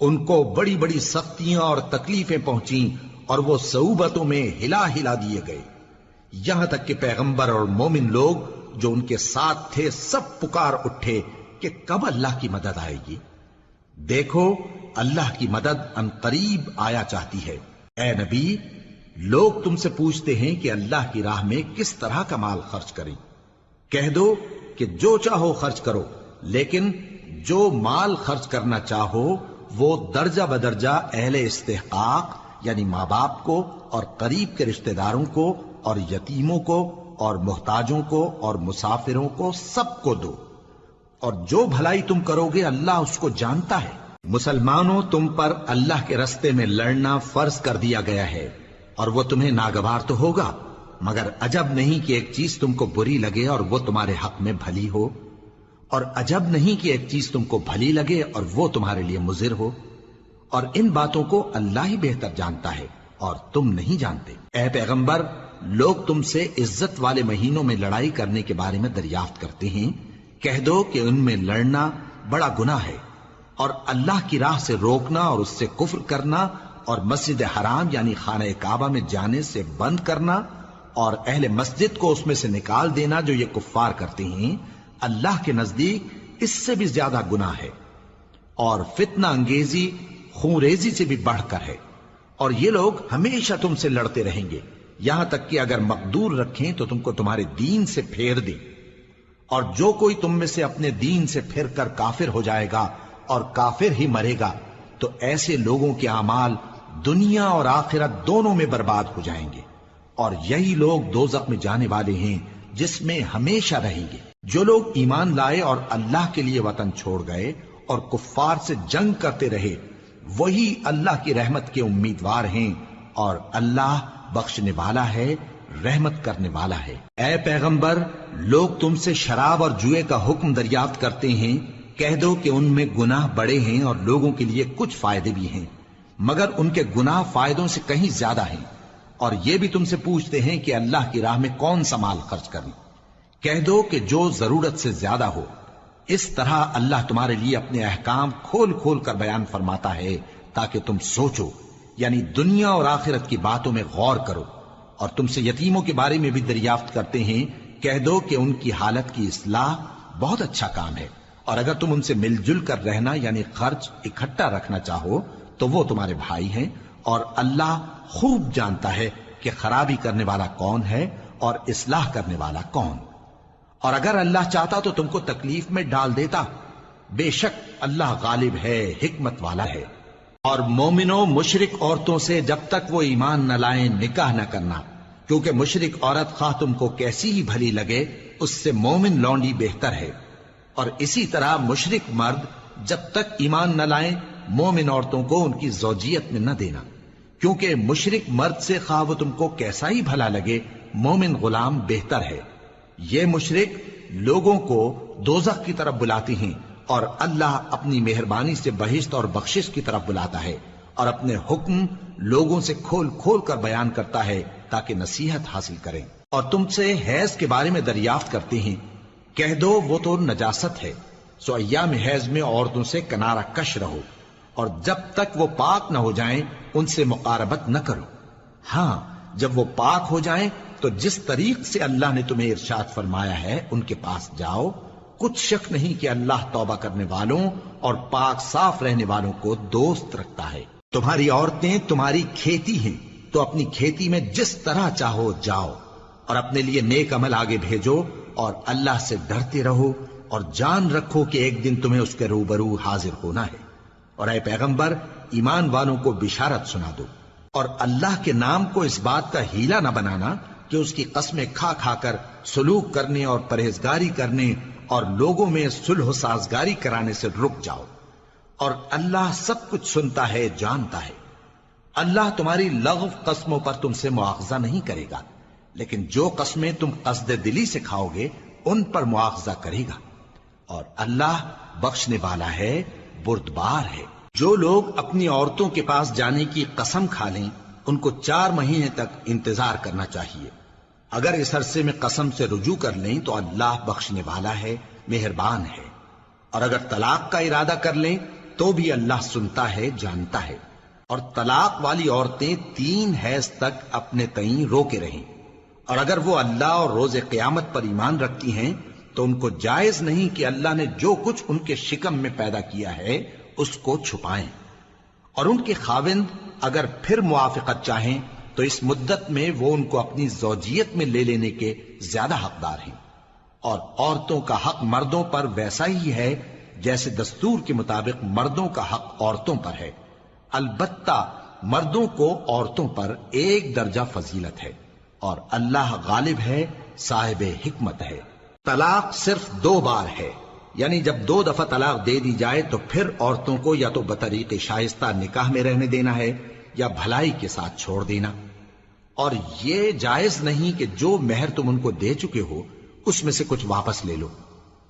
ان کو بڑی بڑی سختیاں اور تکلیفیں پہنچیں اور وہ صعوبتوں میں ہلا ہلا دیے گئے، یہاں تک کہ پیغمبر اور مومن لوگ جو ان کے ساتھ تھے سب پکار اٹھے کہ کب اللہ کی مدد آئے گی۔ دیکھو اللہ کی مدد ان قریب آیا چاہتی ہے۔ اے نبی، لوگ تم سے پوچھتے ہیں کہ اللہ کی راہ میں کس طرح کا مال خرچ کریں۔ کہہ دو کہ جو چاہو خرچ کرو، لیکن جو مال خرچ کرنا چاہو وہ درجہ بدرجہ اہل استحقاق یعنی ماں باپ کو اور قریب کے رشتہ داروں کو اور یتیموں کو اور محتاجوں کو اور مسافروں کو سب کو دو، اور جو بھلائی تم کرو گے اللہ اس کو جانتا ہے۔ مسلمانوں، تم پر اللہ کے رستے میں لڑنا فرض کر دیا گیا ہے، اور وہ تمہیں ناگوار تو ہوگا، مگر عجب نہیں کہ ایک چیز تم کو بری لگے اور وہ تمہارے حق میں بھلی ہو، اور عجب نہیں کہ ایک چیز تم کو بھلی لگے اور وہ تمہارے لیے مضر ہو، اور ان باتوں کو اللہ ہی بہتر جانتا ہے اور تم نہیں جانتے۔ اے پیغمبر، لوگ تم سے عزت والے مہینوں میں لڑائی کرنے کے بارے میں دریافت کرتے ہیں، کہہ دو کہ ان میں لڑنا بڑا گناہ ہے، اور اللہ کی راہ سے روکنا اور اس سے کفر کرنا اور مسجد حرام یعنی خانہ کعبہ میں جانے سے بند کرنا اور اہل مسجد کو اس میں سے نکال دینا جو یہ کفار کرتے ہیں، اللہ کے نزدیک اس سے بھی زیادہ گناہ ہے، اور فتنہ انگیزی خونریزی سے بھی بڑھ کر ہے۔ اور یہ لوگ ہمیشہ تم سے لڑتے رہیں گے، یہاں تک کہ اگر مقدور رکھیں تو تم کو تمہارے دین سے پھیر دیں، اور جو کوئی تم میں سے اپنے دین سے پھر کر کافر ہو جائے گا اور کافر ہی مرے گا تو ایسے لوگوں کے اعمال دنیا اور آخرت دونوں میں برباد ہو جائیں گے، اور یہی لوگ دوزخ میں جانے والے ہیں جس میں ہمیشہ رہیں گے۔ جو لوگ ایمان لائے اور اللہ کے لیے وطن چھوڑ گئے اور کفار سے جنگ کرتے رہے وہی اللہ کی رحمت کے امیدوار ہیں، اور اللہ بخشنے والا ہے، رحمت کرنے والا ہے۔ اے پیغمبر، لوگ تم سے شراب اور جوئے کا حکم دریافت کرتے ہیں، کہہ دو کہ ان میں گناہ بڑے ہیں اور لوگوں کے لیے کچھ فائدے بھی ہیں، مگر ان کے گناہ فائدوں سے کہیں زیادہ ہیں، اور یہ بھی تم سے پوچھتے ہیں کہ اللہ کی راہ میں کون سا مال خرچ کریں۔ کہہ دو کہ جو ضرورت سے زیادہ ہو۔ اس طرح اللہ تمہارے لیے اپنے احکام کھول کھول کر بیان فرماتا ہے تاکہ تم سوچو، یعنی دنیا اور آخرت کی باتوں میں غور کرو۔ اور تم سے یتیموں کے بارے میں بھی دریافت کرتے ہیں، کہہ دو کہ ان کی حالت کی اصلاح بہت اچھا کام ہے، اور اگر تم ان سے مل جل کر رہنا یعنی خرچ اکٹھا رکھنا چاہو تو وہ تمہارے بھائی ہیں، اور اللہ خوب جانتا ہے کہ خرابی کرنے والا کون ہے اور اصلاح کرنے والا کون۔ اور اگر اللہ چاہتا تو تم کو تکلیف میں ڈال دیتا، بے شک اللہ غالب ہے، حکمت والا ہے۔ اور مومنوں، مشرک عورتوں سے جب تک وہ ایمان نہ لائیں نکاح نہ کرنا، کیونکہ مشرک عورت خواہ تم کو کیسی ہی بھلی لگے اس سے مومن لونڈی بہتر ہے۔ اور اسی طرح مشرک مرد جب تک ایمان نہ لائیں مومن عورتوں کو ان کی زوجیت میں نہ دینا، کیونکہ مشرک مرد سے خواہ وہ تم کو کیسا ہی بھلا لگے مومن غلام بہتر ہے۔ یہ مشرک لوگوں کو دوزخ کی طرف بلاتی ہیں، اور اللہ اپنی مہربانی سے بہشت اور بخشش کی طرف بلاتا ہے، اور اپنے حکم لوگوں سے کھول کھول کر بیان کرتا ہے تاکہ نصیحت حاصل کریں۔ اور تم سے حیض کے بارے میں دریافت کرتے ہیں، کہہ دو وہ تو نجاست ہے، سو ایام حیض میں عورتوں سے کنارہ کش رہو، اور جب تک وہ پاک نہ ہو جائیں ان سے مقاربت نہ کرو۔ ہاں، جب وہ پاک ہو جائیں تو جس طریق سے اللہ نے تمہیں ارشاد فرمایا ہے ان کے پاس جاؤ، کچھ شک نہیں کہ اللہ توبہ کرنے والوں اور پاک صاف رہنے والوں کو دوست رکھتا ہے۔ تمہاری عورتیں تمہاری کھیتی ہیں، تو اپنی کھیتی میں جس طرح چاہو جاؤ، اور اپنے لیے نیک عمل آگے بھیجو، اور اللہ سے ڈرتے رہو، اور جان رکھو کہ ایک دن تمہیں اس کے روبرو حاضر ہونا ہے۔ اور اے پیغمبر، ایمان والوں کو بشارت سنا دو، اور اللہ کے نام کو اس بات کا ہیلا نہ بنانا کہ اس کی قسمیں کھا کھا کر سلوک کرنے اور پرہیزگاری کرنے اور لوگوں میں صلح و سازگاری کرانے سے رک جاؤ، اور اللہ سب کچھ سنتا ہے، جانتا ہے۔ اللہ تمہاری لغو قسموں پر تم سے مواخذہ نہیں کرے گا، لیکن جو قسمیں تم قصد دلی سے کھاؤ گے ان پر مواخذہ کرے گا، اور اللہ بخشنے والا ہے، بردبار ہے۔ جو لوگ اپنی عورتوں کے پاس جانے کی قسم کھا لیں ان کو 4 مہینے تک انتظار کرنا چاہیے۔ اگر اس عرصے میں قسم سے رجوع کر لیں تو اللہ بخشنے والا ہے، مہربان ہے۔ اور اگر طلاق کا ارادہ کر لیں تو بھی اللہ سنتا ہے، جانتا ہے۔ اور طلاق والی عورتیں 3 حیض تک اپنے تئیں روکے رہیں، اور اگر وہ اللہ اور روز قیامت پر ایمان رکھتی ہیں تو ان کو جائز نہیں کہ اللہ نے جو کچھ ان کے شکم میں پیدا کیا ہے اس کو چھپائیں۔ اور ان کے خاوند اگر پھر موافقت چاہیں تو اس مدت میں وہ ان کو اپنی زوجیت میں لے لینے کے زیادہ حقدار ہیں۔ اور عورتوں کا حق مردوں پر ویسا ہی ہے جیسے دستور کے مطابق مردوں کا حق عورتوں پر ہے، البتہ مردوں کو عورتوں پر 1 درجہ فضیلت ہے، اور اللہ غالب ہے، صاحب حکمت ہے۔ طلاق صرف 2 بار ہے، یعنی جب 2 دفعہ طلاق دے دی جائے تو پھر عورتوں کو یا تو بطریق شائستہ نکاح میں رہنے دینا ہے یا بھلائی کے ساتھ چھوڑ دینا۔ اور یہ جائز نہیں کہ جو مہر تم ان کو دے چکے ہو اس میں سے کچھ واپس لے لو۔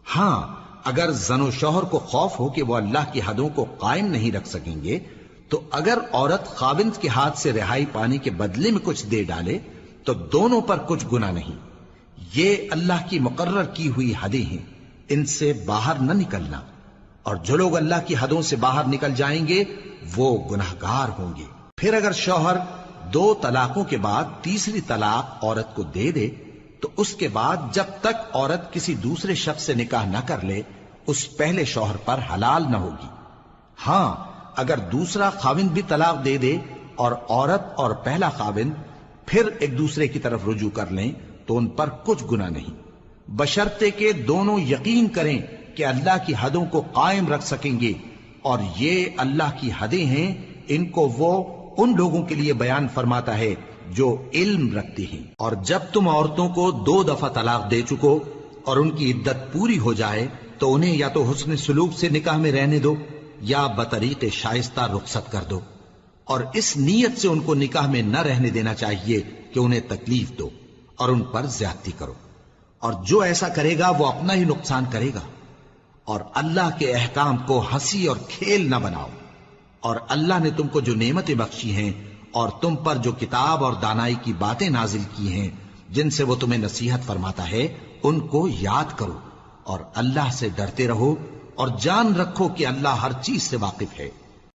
ہاں، اگر زن و شوہر کو خوف ہو کہ وہ اللہ کی حدوں کو قائم نہیں رکھ سکیں گے تو اگر عورت خاوند کے ہاتھ سے رہائی پانے کے بدلے میں کچھ دے ڈالے تو دونوں پر کچھ گناہ نہیں۔ یہ اللہ کی مقرر کی ہوئی حدیں ہیں، ان سے باہر نہ نکلنا، اور جو لوگ اللہ کی حدوں سے باہر نکل جائیں گے وہ گناہگار ہوں گے۔ پھر اگر شوہر 2 طلاقوں کے بعد تیسری طلاق عورت کو دے دے تو اس کے بعد جب تک عورت کسی دوسرے شخص سے نکاح نہ کر لے اس پہلے شوہر پر حلال نہ ہوگی۔ ہاں، اگر دوسرا خاوند بھی طلاق دے دے اور عورت اور پہلا خاوند پھر ایک دوسرے کی طرف رجوع کر لیں تو ان پر کچھ گناہ نہیں، بشرطے کہ دونوں یقین کریں کہ اللہ کی حدوں کو قائم رکھ سکیں گے، اور یہ اللہ کی حدیں ہیں، ان کو وہ ان لوگوں کے لیے بیان فرماتا ہے جو علم رکھتے ہیں۔ اور جب تم عورتوں کو 2 دفعہ طلاق دے چکو اور ان کی عدت پوری ہو جائے تو انہیں یا تو حسن سلوک سے نکاح میں رہنے دو یا بطریق شائستہ رخصت کر دو، اور اس نیت سے ان کو نکاح میں نہ رہنے دینا چاہیے کہ انہیں تکلیف دو اور ان پر زیادتی کرو، اور جو ایسا کرے گا وہ اپنا ہی نقصان کرے گا۔ اور اللہ کے احکام کو ہنسی اور کھیل نہ بناؤ۔ اور اللہ نے تم کو جو نعمتیں بخشی ہیں اور تم پر جو کتاب اور دانائی کی باتیں نازل کی ہیں جن سے وہ تمہیں نصیحت فرماتا ہے، ان کو یاد کرو اور اللہ سے ڈرتے رہو اور جان رکھو کہ اللہ ہر چیز سے واقف ہے۔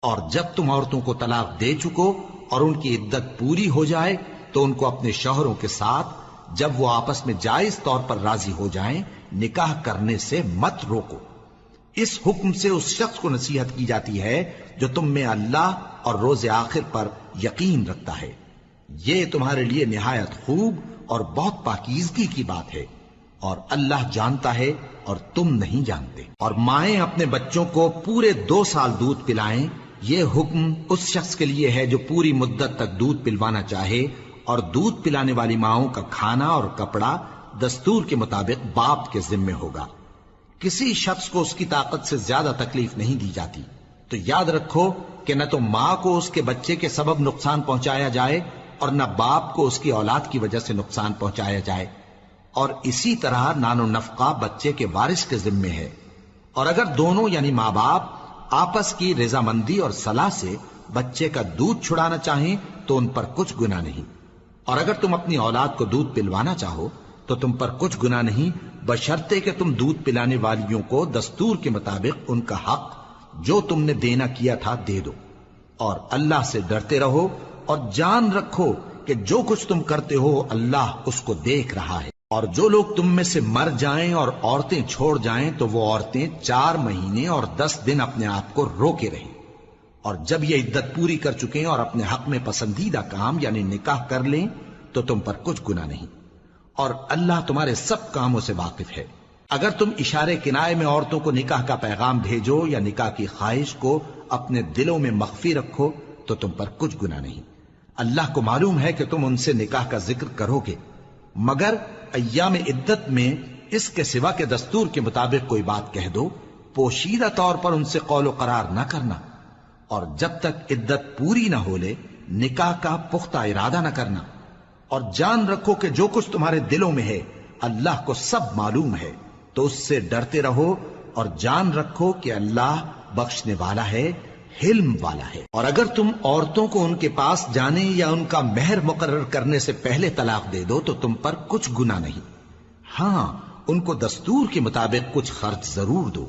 اور جب تم عورتوں کو طلاق دے چکو اور ان کی عدت پوری ہو جائے تو ان کو اپنے شوہروں کے ساتھ جب وہ آپس میں جائز طور پر راضی ہو جائیں نکاح کرنے سے مت روکو۔ اس حکم سے اس شخص کو نصیحت کی جاتی ہے جو تم میں اللہ اور روز آخر پر یقین رکھتا ہے۔ یہ تمہارے لیے نہایت خوب اور بہت پاکیزگی کی بات ہے، اور اللہ جانتا ہے اور تم نہیں جانتے۔ اور مائیں اپنے بچوں کو پورے 2 سال دودھ پلائیں، یہ حکم اس شخص کے لیے ہے جو پوری مدت تک دودھ پلوانا چاہے، اور دودھ پلانے والی ماؤں کا کھانا اور کپڑا دستور کے مطابق باپ کے ذمے ہوگا۔ کسی شخص کو اس کی طاقت سے زیادہ تکلیف نہیں دی جاتی، تو یاد رکھو کہ نہ تو ماں کو اس کے بچے کے سبب نقصان پہنچایا جائے اور نہ باپ کو اس کی اولاد کی وجہ سے نقصان پہنچایا جائے، اور اسی طرح نان و نفقہ بچے کے وارث کے ذمے ہے۔ اور اگر دونوں یعنی ماں باپ آپس کی رضامندی اور صلاح سے بچے کا دودھ چھڑانا چاہیں تو ان پر کچھ گناہ نہیں، اور اگر تم اپنی اولاد کو دودھ پلوانا چاہو تو تم پر کچھ گناہ نہیں، بشرطے کہ تم دودھ پلانے والیوں کو دستور کے مطابق ان کا حق جو تم نے دینا کیا تھا دے دو۔ اور اللہ سے ڈرتے رہو اور جان رکھو کہ جو کچھ تم کرتے ہو اللہ اس کو دیکھ رہا ہے۔ اور جو لوگ تم میں سے مر جائیں اور عورتیں چھوڑ جائیں تو وہ عورتیں 4 مہینے اور 10 دن اپنے آپ کو روکے رہیں، اور جب یہ عدت پوری کر چکیں اور اپنے حق میں پسندیدہ کام یعنی نکاح کر لیں تو تم پر کچھ گناہ نہیں، اور اللہ تمہارے سب کاموں سے واقف ہے۔ اگر تم اشارے کنائے میں عورتوں کو نکاح کا پیغام بھیجو یا نکاح کی خواہش کو اپنے دلوں میں مخفی رکھو تو تم پر کچھ گناہ نہیں۔ اللہ کو معلوم ہے کہ تم ان سے نکاح کا ذکر کرو گے، مگر ایام عدت میں اس کے سوا کے دستور کے مطابق کوئی بات کہہ دو، پوشیدہ طور پر ان سے قول و قرار نہ کرنا، اور جب تک عدت پوری نہ ہو لے نکاح کا پختہ ارادہ نہ کرنا۔ اور جان رکھو کہ جو کچھ تمہارے دلوں میں ہے اللہ کو سب معلوم ہے، تو اس سے ڈرتے رہو اور جان رکھو کہ اللہ بخشنے والا ہے، حلم والا ہے۔ اور اگر تم عورتوں کو ان کے پاس جانے یا ان کا مہر مقرر کرنے سے پہلے طلاق دے دو تو تم پر کچھ گناہ نہیں، ہاں ان کو دستور کے مطابق کچھ خرچ ضرور دو،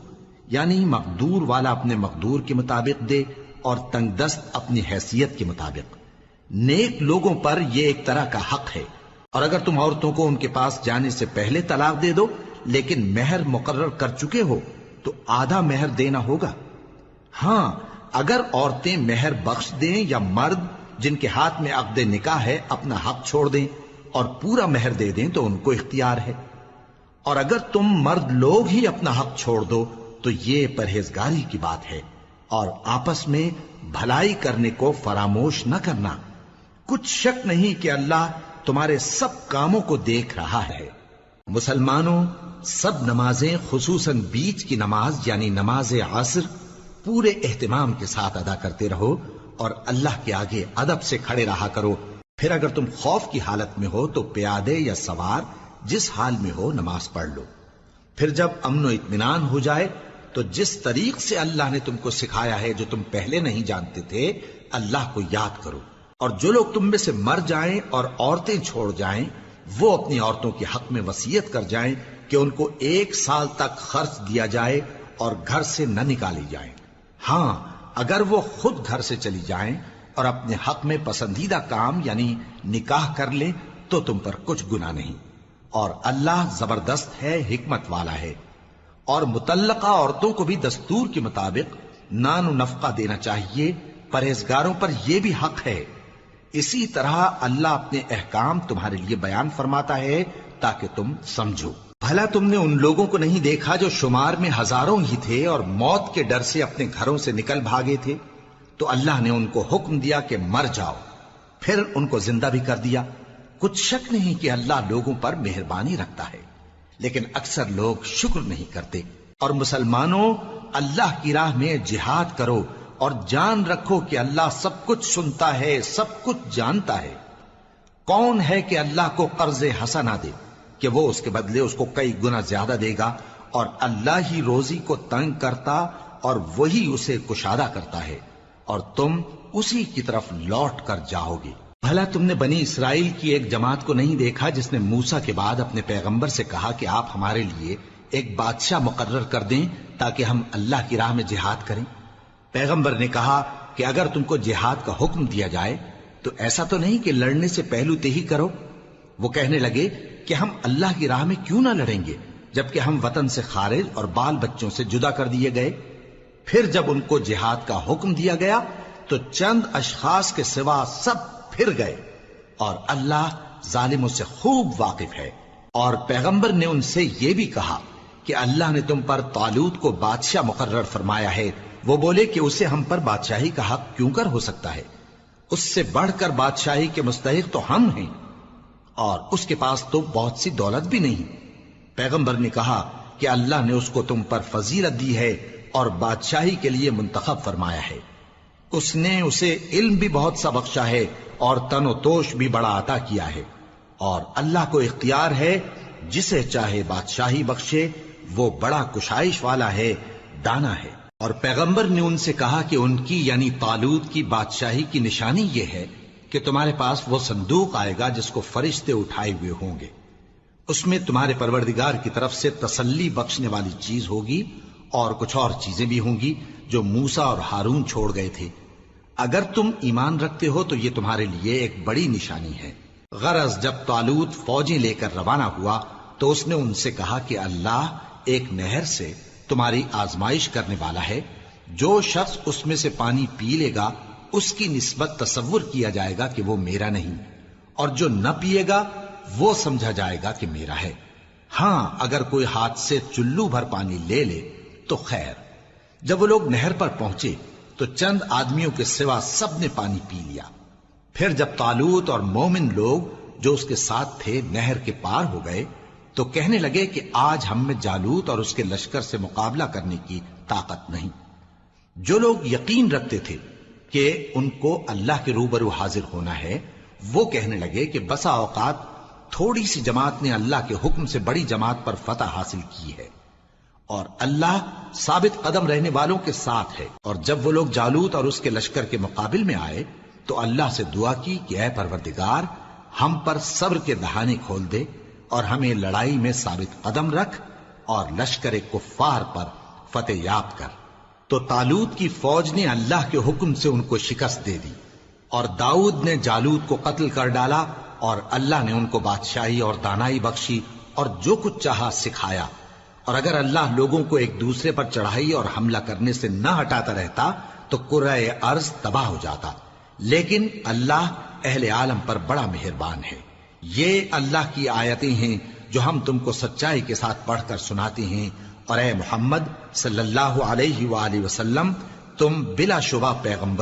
یعنی مقدور والا اپنے مقدور کے مطابق دے اور تنگ دست اپنی حیثیت کے مطابق۔ نیک لوگوں پر یہ ایک طرح کا حق ہے۔ اور اگر تم عورتوں کو ان کے پاس جانے سے پہلے طلاق دے دو لیکن مہر مقرر کر چکے ہو تو آدھا مہر دینا ہوگا۔ ہاں اگر عورتیں مہر بخش دیں یا مرد جن کے ہاتھ میں عقد نکاح ہے اپنا حق چھوڑ دیں اور پورا مہر دے دیں تو ان کو اختیار ہے۔ اور اگر تم مرد لوگ ہی اپنا حق چھوڑ دو تو یہ پرہیزگاری کی بات ہے، اور آپس میں بھلائی کرنے کو فراموش نہ کرنا۔ کچھ شک نہیں کہ اللہ تمہارے سب کاموں کو دیکھ رہا ہے۔ مسلمانوں، سب نمازیں خصوصاً بیچ کی نماز یعنی نماز عصر پورے اہتمام کے ساتھ ادا کرتے رہو اور اللہ کے آگے ادب سے کھڑے رہا کرو۔ پھر اگر تم خوف کی حالت میں ہو تو پیادے یا سوار جس حال میں ہو نماز پڑھ لو۔ پھر جب امن و اطمینان ہو جائے تو جس طریق سے اللہ نے تم کو سکھایا ہے جو تم پہلے نہیں جانتے تھے اللہ کو یاد کرو۔ اور جو لوگ تم میں سے مر جائیں اور عورتیں چھوڑ جائیں وہ اپنی عورتوں کے حق میں وصیت کر جائیں کہ ان کو 1 سال تک خرچ دیا جائے اور گھر سے نہ نکالی جائیں۔ ہاں اگر وہ خود گھر سے چلی جائیں اور اپنے حق میں پسندیدہ کام یعنی نکاح کر لیں تو تم پر کچھ گناہ نہیں، اور اللہ زبردست ہے، حکمت والا ہے۔ اور مطلقہ عورتوں کو بھی دستور کے مطابق نان و نفقہ دینا چاہیے، پرہیزگاروں پر یہ بھی حق ہے۔ اسی طرح اللہ اپنے احکام تمہارے لیے بیان فرماتا ہے تاکہ تم سمجھو۔ بھلا تم نے ان لوگوں کو نہیں دیکھا جو شمار میں ہزاروں ہی تھے اور موت کے ڈر سے اپنے گھروں سے نکل بھاگے تھے، تو اللہ نے ان کو حکم دیا کہ مر جاؤ، پھر ان کو زندہ بھی کر دیا۔ کچھ شک نہیں کہ اللہ لوگوں پر مہربانی رکھتا ہے، لیکن اکثر لوگ شکر نہیں کرتے۔ اور مسلمانوں، اللہ کی راہ میں جہاد کرو اور جان رکھو کہ اللہ سب کچھ سنتا ہے، سب کچھ جانتا ہے۔ کون ہے کہ اللہ کو قرض حسنہ دے کہ وہ اس کے بدلے اس کو کئی گنا زیادہ دے گا، اور اللہ ہی روزی کو تنگ کرتا اور وہی اسے کشادہ کرتا ہے، اور تم اسی کی طرف لوٹ کر جاؤ گے۔ بھلا تم نے بنی اسرائیل کی ایک جماعت کو نہیں دیکھا جس نے موسیٰ کے بعد اپنے پیغمبر سے کہا کہ آپ ہمارے لیے ایک بادشاہ مقرر کر دیں تاکہ ہم اللہ کی راہ میں جہاد کریں؟ پیغمبر نے کہا کہ اگر تم کو جہاد کا حکم دیا جائے تو ایسا تو نہیں کہ لڑنے سے پہلو تہی کرو۔ وہ کہنے لگے کہ ہم اللہ کی راہ میں کیوں نہ لڑیں گے جبکہ ہم وطن سے خارج اور بال بچوں سے جدا کر دیے گئے۔ پھر جب ان کو جہاد کا حکم دیا گیا تو چند اشخاص کے سوا سب پھر گئے، اور اللہ ظالموں سے خوب واقف ہے۔ اور پیغمبر نے ان سے یہ بھی کہا کہ اللہ نے تم پر طالوت کو بادشاہ مقرر فرمایا ہے۔ وہ بولے کہ اسے ہم پر بادشاہی کا حق کیوں کر ہو سکتا ہے؟ اس سے بڑھ کر بادشاہی کے مستحق تو ہم ہیں، اور اس کے پاس تو بہت سی دولت بھی نہیں۔ پیغمبر نے کہا کہ اللہ نے اس کو تم پر فضیلت دی ہے اور بادشاہی کے لیے منتخب فرمایا ہے۔ اس نے اسے علم بھی بہت سا بخشا ہے اور تن و توش بھی بڑا عطا کیا ہے، اور اللہ کو اختیار ہے جسے چاہے بادشاہی بخشے، وہ بڑا کشائش والا ہے، دانا ہے۔ اور پیغمبر نے ان سے کہا کہ ان کی یعنی طالوت کی بادشاہی کی نشانی یہ ہے کہ تمہارے پاس وہ صندوق آئے گا جس کو فرشتے اٹھائے ہوئے ہوں گے۔ اس میں تمہارے پروردگار کی طرف سے تسلی بخشنے والی چیز ہوگی، اور کچھ اور چیزیں بھی ہوں گی جو موسیٰ اور ہارون چھوڑ گئے تھے۔ اگر تم ایمان رکھتے ہو تو یہ تمہارے لیے ایک بڑی نشانی ہے۔ غرض جب طالوت فوجیں لے کر روانہ ہوا تو اس نے ان سے کہا کہ اللہ ایک نہر سے تمہاری آزمائش کرنے والا ہے، جو شخص اس میں سے پانی پی لے گا اس کی نسبت تصور کیا جائے گا کہ وہ میرا نہیں، اور جو نہ پیے گا وہ سمجھا جائے گا کہ میرا ہے۔ ہاں اگر کوئی ہاتھ سے چلو بھر پانی لے لے تو خیر۔ جب وہ لوگ نہر پر پہنچے تو چند آدمیوں کے سوا سب نے پانی پی لیا۔ پھر جب طالوت اور مومن لوگ جو اس کے ساتھ تھے نہر کے پار ہو گئے تو کہنے لگے کہ آج ہم میں جالوت اور اس کے لشکر سے مقابلہ کرنے کی طاقت نہیں۔ جو لوگ یقین رکھتے تھے کہ ان کو اللہ کے روبرو حاضر ہونا ہے، وہ کہنے لگے کہ بسا اوقات تھوڑی سی جماعت نے اللہ کے حکم سے بڑی جماعت پر فتح حاصل کی ہے، اور اللہ ثابت قدم رہنے والوں کے ساتھ ہے۔ اور جب وہ لوگ جالوت اور اس کے لشکر کے مقابل میں آئے تو اللہ سے دعا کی کہ اے پروردگار، ہم پر صبر کے دہانے کھول دے اور ہمیں لڑائی میں ثابت قدم رکھ اور لشکر کفار پر فتح یاب کر۔ تو طالوت کی فوج نے اللہ کے حکم سے ان کو شکست دے دی، اور داؤد نے جالوت کو قتل کر ڈالا، اور اللہ نے ان کو بادشاہی اور دانائی بخشی اور جو کچھ چاہا سکھایا۔ اور اگر اللہ لوگوں کو ایک دوسرے پر چڑھائی اور حملہ کرنے سے نہ ہٹاتا رہتا تو کرۂ ارض تباہ ہو جاتا، لیکن اللہ اہل عالم پر بڑا مہربان ہے۔ یہ اللہ کی آیتیں ہیں جو ہم تم کو سچائی کے ساتھ پڑھ کر سناتے ہیں، اور اے محمد صلی اللہ علیہ وآلہ وسلم، تم بلا شبہ پیغمبروں